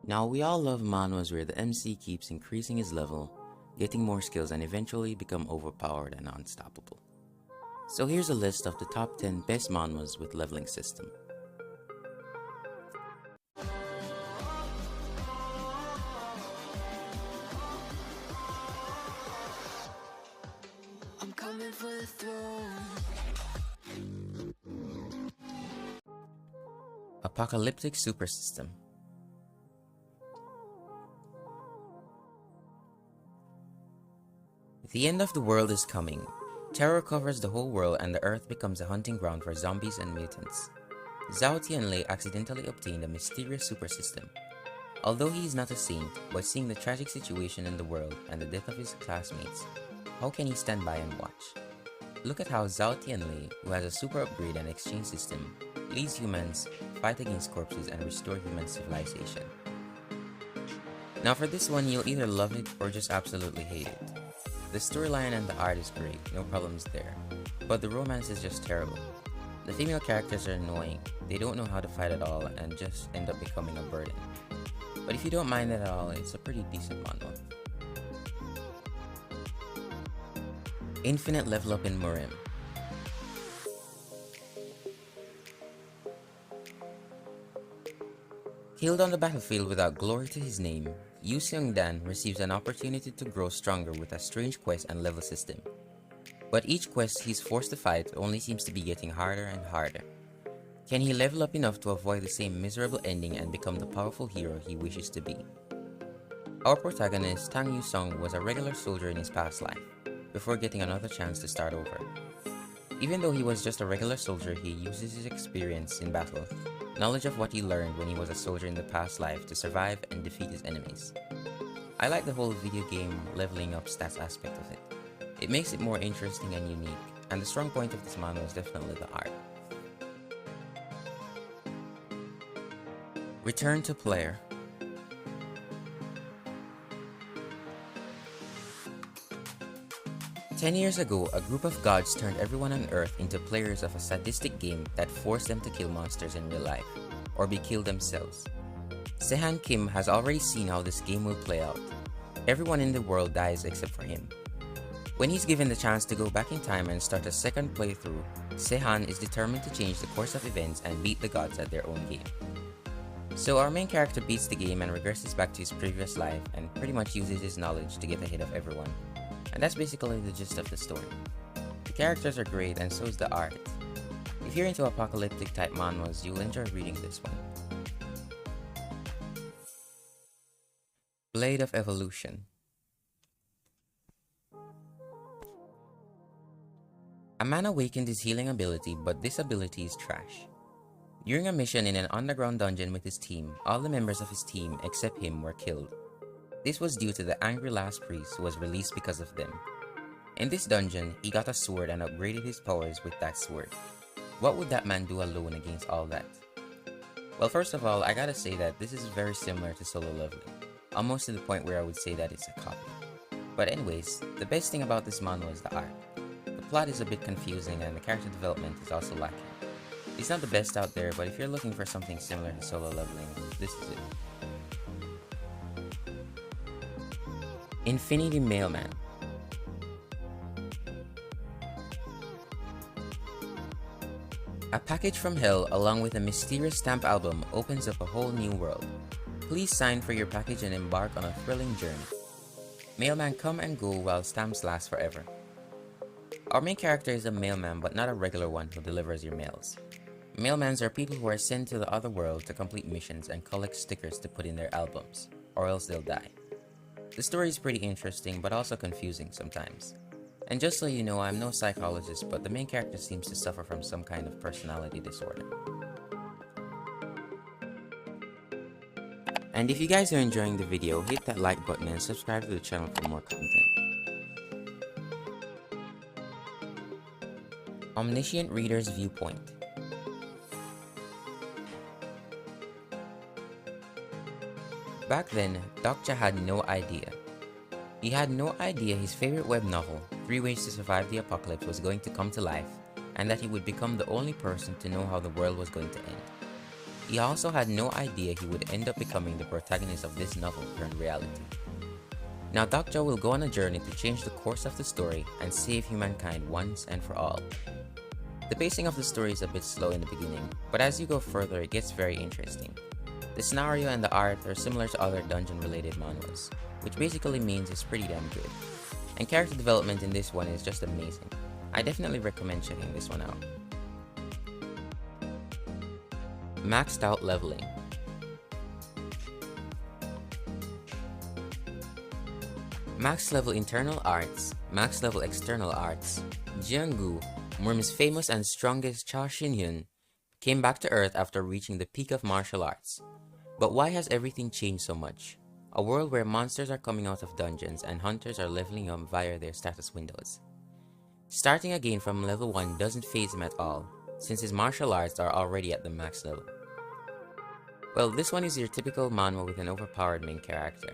Now we all love manhwas where the MC keeps increasing his level, getting more skills and eventually become overpowered and unstoppable. So here's a list of the top 10 best manhwas with leveling system. I'm coming for the throne. Apocalyptic Super System. The end of the world is coming. Terror covers the whole world and the earth becomes a hunting ground for zombies and mutants. Zhao Tianlei accidentally obtained a mysterious super system. Although he is not a saint, but seeing the tragic situation in the world and the death of his classmates, how can he stand by and watch? Look at how Zhao Tianlei, who has a super upgrade and exchange system, leads humans, fight against corpses and restore human civilization. Now for this one, you'll either love it or just absolutely hate it. The storyline and the art is great, no problems there, but the romance is just terrible. The female characters are annoying, they don't know how to fight at all and just end up becoming a burden. But if you don't mind that at all, it's a pretty decent manhwa. Infinite Level Up in Murim. Killed on the battlefield without glory to his name, Yu Seong-dan receives an opportunity to grow stronger with a strange quest and level system. But each quest he's forced to fight only seems to be getting harder and harder. Can he level up enough to avoid the same miserable ending and become the powerful hero he wishes to be? Our protagonist, Tang Yu-sung, was a regular soldier in his past life, before getting another chance to start over. Even though he was just a regular soldier, he uses his experience in battle, knowledge of what he learned when he was a soldier in the past life to survive and defeat his enemies. I like the whole video game leveling up stats aspect of it. It makes it more interesting and unique, and the strong point of this manhwa is definitely the art. Return to Player. "10 years ago, a group of gods turned everyone on Earth into players of a sadistic game that forced them to kill monsters in real life, or be killed themselves. Sehan Kim has already seen how this game will play out. Everyone in the world dies except for him. When he's given the chance to go back in time and start a second playthrough, Sehan is determined to change the course of events and beat the gods at their own game. So our main character beats the game and regresses back to his previous life and pretty much uses his knowledge to get ahead of everyone. And that's basically the gist of the story. The characters are great and so is the art. If you're into apocalyptic type manhwas, you'll enjoy reading this one. Blade of Evolution. A man awakened his healing ability, but this ability is trash. During a mission in an underground dungeon with his team, all the members of his team except him were killed. This was due to the angry last priest who was released because of them. In this dungeon, he got a sword and upgraded his powers with that sword. What would that man do alone against all that? Well, first of all, I gotta say that this is very similar to Solo Leveling, almost to the point where I would say that it's a copy. But anyways, the best thing about this manhwa is the art. The plot is a bit confusing and the character development is also lacking. It's not the best out there, but if you're looking for something similar to Solo Leveling, this is it. Infinity Mailman. A package from hell along with a mysterious stamp album opens up a whole new world. Please sign for your package and embark on a thrilling journey. Mailman come and go while stamps last forever. Our main character is a mailman, but not a regular one who delivers your mails. Mailmans are people who are sent to the other world to complete missions and collect stickers to put in their albums, or else they'll die. The story is pretty interesting, but also confusing sometimes. And just so you know, I'm no psychologist, but the main character seems to suffer from some kind of personality disorder. And if you guys are enjoying the video, hit that like button and subscribe to the channel for more content. Omniscient Reader's Viewpoint. Back then, Dokja had no idea. He had no idea his favorite web novel, 3 Ways to Survive the Apocalypse, was going to come to life, and that he would become the only person to know how the world was going to end. He also had no idea he would end up becoming the protagonist of this novel turned reality. Now Dr. will go on a journey to change the course of the story and save humankind once and for all. The pacing of the story is a bit slow in the beginning, but as you go further it gets very interesting. The scenario and the art are similar to other dungeon-related manhwas, which basically means it's pretty damn good. And character development in this one is just amazing. I definitely recommend checking this one out. Maxed out leveling. Max level internal arts, max level external arts. Jianggu, Worm's famous and strongest Cha Xinhyun, came back to Earth after reaching the peak of martial arts. But why has everything changed so much? A world where monsters are coming out of dungeons and hunters are leveling up via their status windows. Starting again from level 1 doesn't faze him at all, since his martial arts are already at the max level. Well, this one is your typical manhwa with an overpowered main character.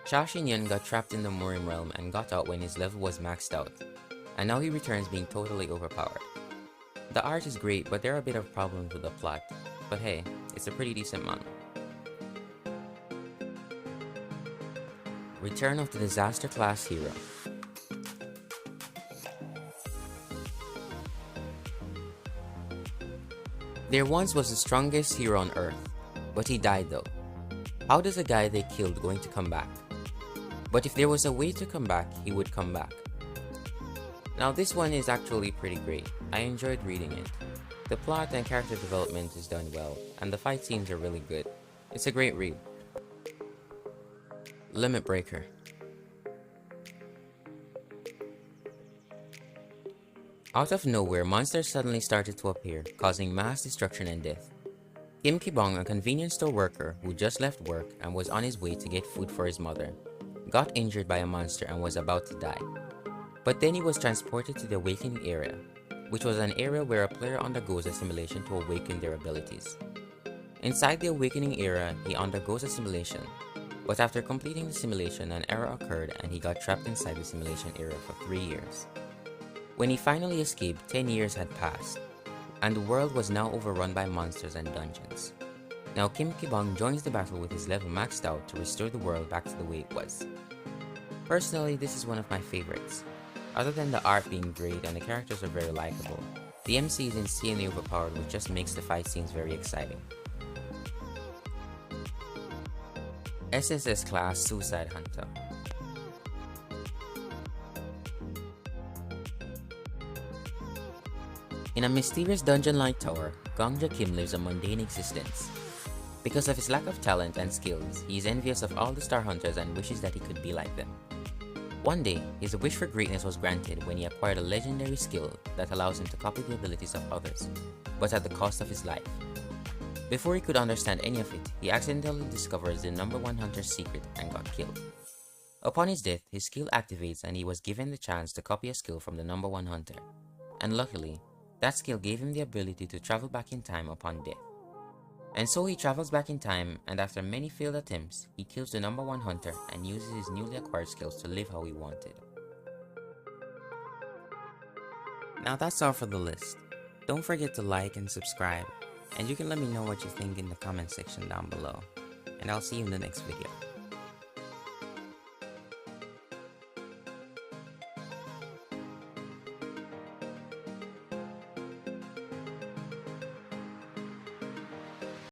Cha Xinhyun got trapped in the Murim realm and got out when his level was maxed out, and now he returns being totally overpowered. The art is great, but there are a bit of problems with the plot, but hey, it's a pretty decent manhwa. Return of the Disaster Class Hero. There once was the strongest hero on Earth, but he died though. How does a guy they killed going to come back? But if there was a way to come back, he would come back. Now this one is actually pretty great. I enjoyed reading it. The plot and character development is done well, and the fight scenes are really good. It's a great read. Limit Breaker. Out of nowhere, monsters suddenly started to appear, causing mass destruction and death. Kim Ki-bong, a convenience store worker who just left work and was on his way to get food for his mother, got injured by a monster and was about to die. But then he was transported to the Awakening area, which was an area where a player undergoes a simulation to awaken their abilities. Inside the Awakening area, he undergoes a simulation, but after completing the simulation, an error occurred and he got trapped inside the simulation area for 3 years. When he finally escaped, 10 years had passed, and the world was now overrun by monsters and dungeons. Now Kim Ki-bong joins the battle with his level maxed out to restore the world back to the way it was. Personally, this is one of my favorites. Other than the art being great and the characters are very likable, the MC is insanely overpowered, which just makes the fight scenes very exciting. SSS Class Suicide Hunter. In a mysterious dungeon-like tower, Gongja Kim lives a mundane existence. Because of his lack of talent and skills, he is envious of all the star hunters and wishes that he could be like them. One day, his wish for greatness was granted when he acquired a legendary skill that allows him to copy the abilities of others, but at the cost of his life. Before he could understand any of it, he accidentally discovers the number 1 hunter's secret and got killed. Upon his death, his skill activates and he was given the chance to copy a skill from the number 1 hunter. And luckily, that skill gave him the ability to travel back in time upon death. And so he travels back in time, and after many failed attempts, he kills the number 1 hunter and uses his newly acquired skills to live how he wanted. Now that's all for the list. Don't forget to like and subscribe, and you can let me know what you think in the comment section down below. And I'll see you in the next video.